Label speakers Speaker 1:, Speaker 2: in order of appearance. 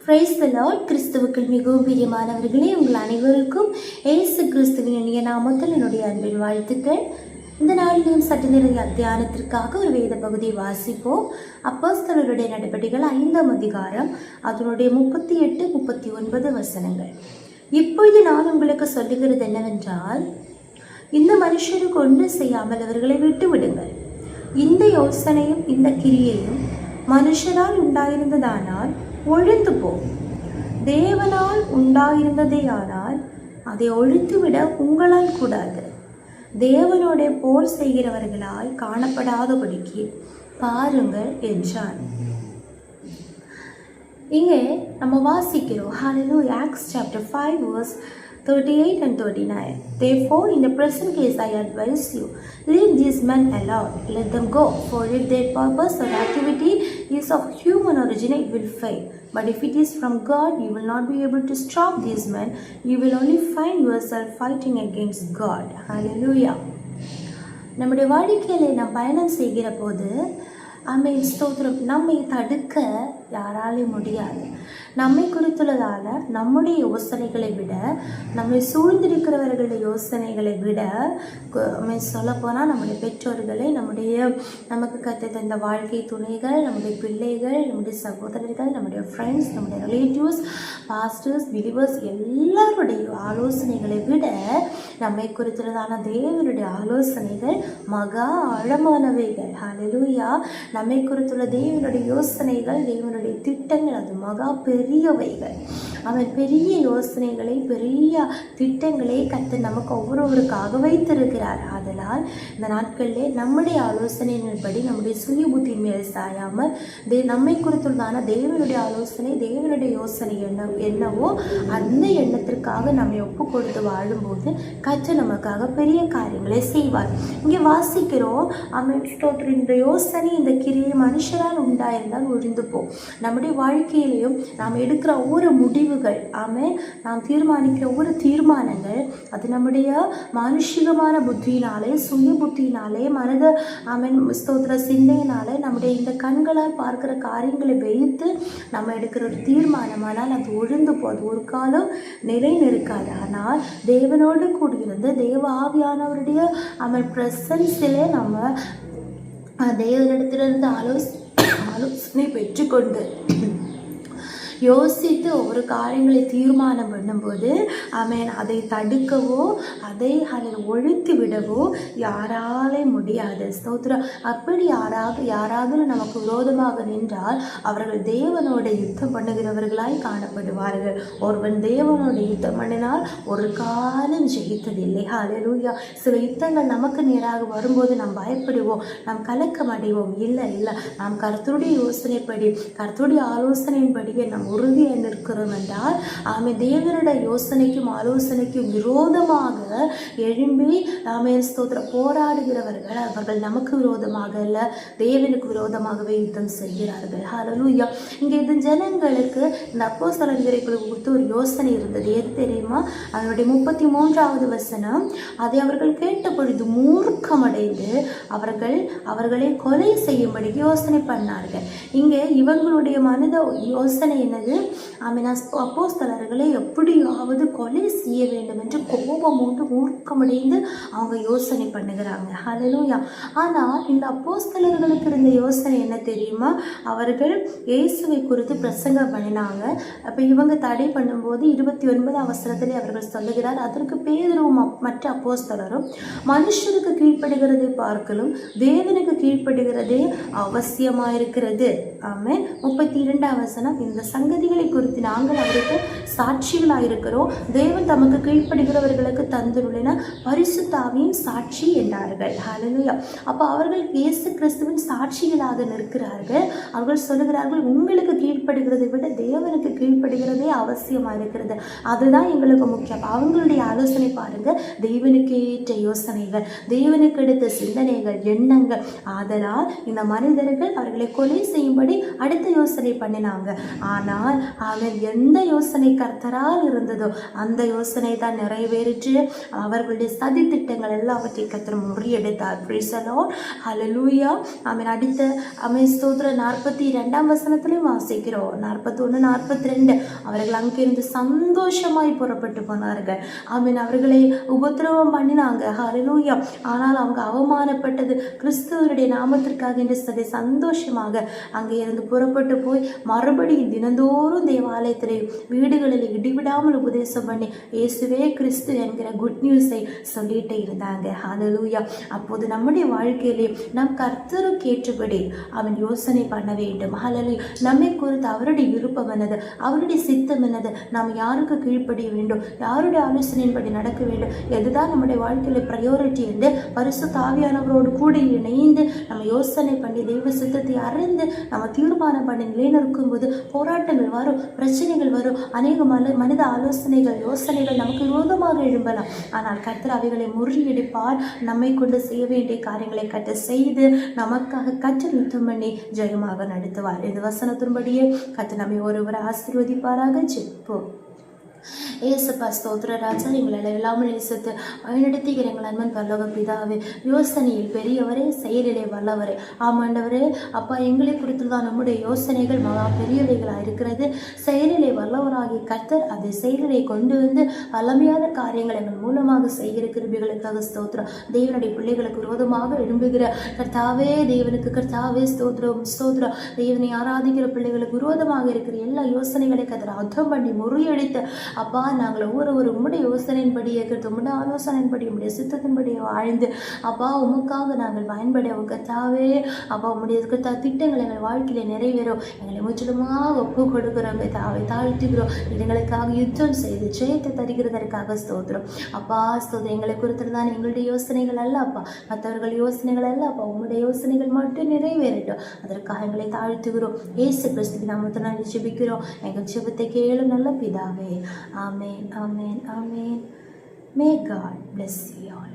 Speaker 1: Praise the Lord. கிறிஸ்துவுக்குள் மிகவும் பிரியமானவர்களே, உங்கள் அனைவருக்கும் இயேசு கிறிஸ்துவின் இனிய நாமத்தில் என்னுடைய அன்பின் வாழ்த்துக்கள். இந்த நாளிலும் சற்று நேர தியானத்திற்காக ஒரு வேத பகுதியை வாசிப்போம். அப்போஸ்தலருடைய நடபடிகள் 5ஆம் அதிகாரம், அதனுடைய 38, 39 வசனங்கள். இப்பொழுது நான் உங்களுக்கு சொல்லுகிறது என்னவென்றால், இந்த மனுஷருக்கு ஒன்று செய்யாமல் அவர்களை விட்டு விடுங்கள். இந்த யோசனையும் இந்த கிரியையும் மனுஷனால் உண்டாயிருந்ததானால் ஒழித்து போகும். தேவனால் உண்டாயிருந்ததேயானால் அதை ஒழித்துவிட உங்களால் கூடாது. தேவனோட போர் செய்கிறவர்களாய் காணப்படாதபடிக்கு பாருங்கள் என்றான். இங்கே நம்ம வாசிக்கிறோம், Hallelujah, Acts chapter 5 verse 38 and 39. Therefore, in the present case, I advise you, leave these men alone, let them go, for if their purpose or activity is of human origin, it will fail. But if it is from God, you will not be able to stop these men. You will only find yourself fighting against God. Hallelujah. நம்முடைய வாழ்க்கையில நாம் பயணம் செய்கிற போது ஸ்தோத்திரம், நம்மை தடுக்க யாராலையும் முடியாது. நம்மை குறித்துள்ளதால நம்முடைய யோசனைகளை விட, நம்மை சூழ்ந்திருக்கிறவர்களுடைய யோசனைகளை விட, சொல்லப்போனால் நம்முடைய பெற்றோர்களை, நமக்கு கற்று தந்த வாழ்க்கை துணைகள், நம்முடைய பிள்ளைகள், நம்முடைய சகோதரர்கள், நம்முடைய ஃப்ரெண்ட்ஸ், நம்முடைய ரிலேட்டிவ்ஸ், பாஸ்டர்ஸ், பிலீவர்ஸ் எல்லாருடைய ஆலோசனைகளை விட நம்மை குறித்துள்ளதான தேவனுடைய ஆலோசனைகள் மகா ஆழமானவைகள். ஹல்லேலூயா. நம்மை குறித்துள்ள தேவனுடைய யோசனைகள், தேவனுடைய திட்டங்கள் அது மகா பெரியவைகள். அவன் பெரிய யோசனைகளை, பெரிய திட்டங்களை கர்த்தர் நமக்கு ஒவ்வொருவருக்காக வைத்திருக்கிறார். ஆதலால் இந்த நாட்களிலே நம்முடைய ஆலோசனையின்படி நம்முடைய சுய புத்தியின் மேல் சாயாமல் நம்மை குறித்துள்ளதான தேவனுடைய ஆலோசனை, தேவனுடைய யோசனை என்னவோ அந்த எண்ணத்திற்காக நம்மை ஒப்பு கொடுத்து வாழும்போது கர்த்தர் நமக்காக பெரிய காரியங்களை செய்வார். இங்கே வாசிக்கிறோம், இந்த யோசனை, இந்த கிரியை மனுஷரால் உண்டாயிருந்தால் ஒழிந்து போ. நம்முடைய வாழ்க்கையிலையும் நாம் எடுக்கிற ஒவ்வொரு முடிவுகள், நாம் தீர்மானிக்கிற ஒவ்வொரு தீர்மானங்கள், அது நம்முடைய மானுஷிகமான புத்தியினாலே, சுய புத்தியினாலே, மனத ஸ்தோத்திர சிந்தையினாலே, நம்முடைய இந்த கண்களால் பார்க்கிற காரியங்களை வைத்து நம்ம எடுக்கிற ஒரு தீர்மானமானால் அது ஒழிந்து போது ஒரு காலம் நிலை நிற்காது. ஆனால் தேவனோடு கூடியிருந்து தேவ ஆவியானவருடைய பிரசன்ஸிலே நம்ம தேவனிடத்திலிருந்து ஆலோசனை பெற்றுக்கொண்டு யோசித்து ஒவ்வொரு காரியங்களை தீர்மானம் பண்ணும்போது அதை தடுக்கவோ அதை ஒழித்து விடவோ யாராலே முடியாது. ஸ்தோத்திரம். அப்படி யாராவது நமக்கு விரோதமாக நின்றால் அவர்கள் தேவனோட யுத்தம் பண்ணுகிறவர்களாய் காணப்படுவார்கள். ஒருவன் தேவனோட யுத்தம் பண்ணினால் ஒரு காலம் ஜெயித்ததில்லை. ஹல்லேலூயா. சில யுத்தங்கள் நமக்கு நேராக வரும்போது நாம் பயப்படுவோம், நாம் கலக்கம் அடைவோம். இல்லை, நாம் கர்த்தருடைய யோசனைப்படி, கர்த்தருடைய ஆலோசனையின்படியே நாம் உறுதியாக நிற்கிறோம் என்றால் தேவனுடைய யோசனைக்கும் ஆலோசனைக்கும் விரோதமாக எழும்பி ஸ்தோத்திரம் போராடுகிறவர்கள் அவர்கள் நமக்கு விரோதமாக அல்ல, தேவனுக்கு விரோதமாகவே யுத்தம் செய்கிறார்கள். ஹல்லேலூயா. இங்கே இது ஜனங்களுக்கு இந்த அப்போஸ்தலர்களுக்கு கொடுத்து ஒரு யோசனை இருந்தது. எது தெரியுமா? அதனுடைய 33வது வசனம், அதை அவர்கள் கேட்ட பொழுது மூர்க்கமடைந்து அவர்களை கொலை செய்யும்படி யோசனை பண்ணார்கள். இங்கே இவங்களுடைய மனித யோசனை என்னது? அப்போஸ்தலர்களை எப்படியாவது கொலை செய்ய வேண்டும் என்று கோபம் உண்டு மூர்க்கமடைந்து அவங்க யோசனை பண்ணுகிறாங்க. ஹல்லேலூயா. ஆனால் இந்த அப்போஸ்தலர்களுக்கு இருந்த யோசனை என்ன தெரியுமா? அவர்கள் இயேசுவை குறித்து பிரசங்கம் பண்ணினாங்க. அப்போ இவங்க தடை பண்ணும்போது 29ஆம் வசனத்திலே அவர்கள் சொல்லுகிறார், அதற்கு பேதுருவும் மற்ற அப்போஸ்தலரும், மனுஷருக்கு கீழ்ப்படுகிறதை பார்க்கலும் தேவனுக்கு கீழ்ப்படுகிறதே அவசியமாயிருக்கிறது. 32ஆம் வசனம், இந்த சங்கதிகளை குறித்து நாங்கள் அவருக்கு சாட்சிகளாயிருக்கிறோம். தேவன் தமக்கு கீழ்ப்படுகிறவர்களுக்கு தந்துள்ள பரிசுத்த ஆவியின் சாட்சி என்றார்கள். ஹல்லேலூயா. அப்போ அவர்கள் இயேசு கிறிஸ்துவின் சாட்சிகளாக நிற்கிறார்கள். அவர்கள் சொல்லுகிறார்கள், உங்களுக்கு கீழ்ப்படுகிறதை விட தேவனுக்கு கீழ்ப்படுகிறதே அவசியமாக இருக்கிறது, அதுதான் எங்களுக்கு முக்கியம். அவங்களுடைய ஆலோசனை பாருங்க, தேவனுக்கு ஏற்ற யோசனைகள், தேவனுக்கு எடுத்த சிந்தனைகள், எண்ணங்கள். ஆதலால் இந்த மனிதர்கள் அவர்களை கொலை செய்யும்படி செய்யும்படி அடுத்த யோசனை பண்ணினாங்க. ஆனால் அவன் எந்த யோசனை கர்த்தரால் இருந்ததோ அந்த யோசனை தான் நிறைவேறிற்று. அவர்களுடைய சதி திட்டங்கள் எல்லாவற்றை கர்த்தர் முறியடித்தார். பிரைஸ் தி லார்ட், ஹல்லேலூயா. ஆமென். அடுத்த ஸ்தோத்திரம் 42ஆம் வசனத்திலையும் வாசிக்கிறோம். 41, 42 அவர்கள் அங்கிருந்து சந்தோஷமாய் புறப்பட்டு போனார்கள். ஆமென். அவர்களை உபத்திரவம் பண்ணினாங்க. ஹல்லேலூயா. ஆனால் அவங்க அவமானப்பட்டது கிறிஸ்துவனுடைய நாமத்திற்காக என்று சொல்லி சந்தோஷமாக அங்கே இருந்து புறப்பட்டு போய் மறுபடியும் தினந்தோறும் தேவாலயத்திலே வீடுகளில் இடிவிடாமல் உபதேசம் பண்ணி இயேசுவே கிறிஸ்து என்கிற குட் நியூஸை சொல்லிட்டே இருந்தாங்க. ஹல்லேலூயா. அப்போது நம்முடைய வாழ்க்கையிலே நம் கர்த்தருக்கு ஏற்றபடி அவன் யோசனை பண்ண வேண்டும். ஹல்லேலூயா. நம்மை குறித்து அவருடைய விருப்பம் என்னது, அவருடைய சித்தம் என்னது, நாம் யாருக்கு கீழ்ப்படிய வேண்டும், யாருடைய ஆலோசனையின்படி நடக்க வேண்டும், எதுதான் நம்முடைய வாழ்க்கையில ப்ரையாரிட்டி என்று பரிசுத்த ஆவியானவரோடு கூட இணைந்து நம்ம யோசனை பண்ணி தெய்வ சித்தத்தை அறிந்து நம்ம தீர்மானம் பண்ணி நிலைநிற்கும் போது போராட்டங்கள் வரும், பிரச்சனைகள் வரும், அநேக மனித ஆலோசனைகள் யோசனைகள் நமக்கு விரோதமாக எழும்பலாம். ஆனால் கர்த்தர் அவைகளை முறியடிப்பார். நம்மை கொண்டு செய்ய வேண்டிய காரியங்களை கர்த்தர் செய்து நமக்காக கர்த்தர் யுத்தம் பண்ணி ஜெயமாக நடத்துவார். இந்த வசனத்தின்படியே கர்த்தர் நம்மை ஒருவரை ஆசீர்வதிப்பாராக. ஜெபிப்போம். ஏசப்பா ஸ்தோத்திர ராஜா, எங்களை எல்லாமே நேசித்து வழிநடத்துகிற எங்கள் அன்பன் பரலோக பிதாவே, யோசனையில் பெரியவரே, செயலிலே வல்லவரே. ஆமாண்டவரே, அப்பா எங்களை குறித்துதான் நம்முடைய யோசனைகள் மகா பெரியவைகளாக இருக்கிறது. செயலிலே வல்லவராகி கர்த்தர் அதை செயலிலே கொண்டு வந்து வல்லமையான காரியங்கள் எங்கள் மூலமாக செய்கிற கிருபைகளுக்காக ஸ்தோத்திரம். தேவனுடைய பிள்ளைகளுக்கு விரோதமாக எழும்புகிற கர்த்தாவே, தேவனுக்கு கர்த்தாவே ஸ்தோத்திரம் ஸ்தோத்திரம். தேவனை ஆராதிக்கிற பிள்ளைகளுக்கு விரோதமாக இருக்கிற எல்லா யோசனைகளை கர்த்தர் அர்த்தம் பண்ணி முறியடித்து அப்பா நாங்கள் ஒவ்வொரு உம்முடைய யோசனையின்படி இருக்கிறது, உம்முடைய ஆலோசனையின்படி உம்முடைய சித்தத்தின்படி வாழ்ந்து அப்பா உமக்காக நாங்கள் பயன்பட கர்த்தாவே அப்பா உம்முடைய திட்டங்கள் எங்கள் வாழ்க்கையில நிறைவேறும். எங்களை முற்றிலுமாக ஒப்பு கொடுக்கிறோம் கர்த்தாவை, தாழ்த்துகிறோம். எங்களுக்காக யுத்தம் செய்து ஜெயத்தை தருகிறதற்காக ஸ்தோத்திரம். அப்பா ஸ்தோத்திரம். எங்களை குறித்திருந்தான் எங்களுடைய யோசனைகள் அல்ல அப்பா, மற்றவர்கள் யோசனைகள் அல்ல அப்பா, உம்முடைய யோசனைகள் மட்டும் நிறைவேறட்டும். அதற்காக எங்களை தாழ்த்துகிறோம். இயேசு கிறிஸ்துவின் நாமத்தினால் ஜெபிக்கிறோம். எங்கள் ஜெபத்தை கேளும் நல்ல பிதாவே. Amen, amen, amen. May God bless you all.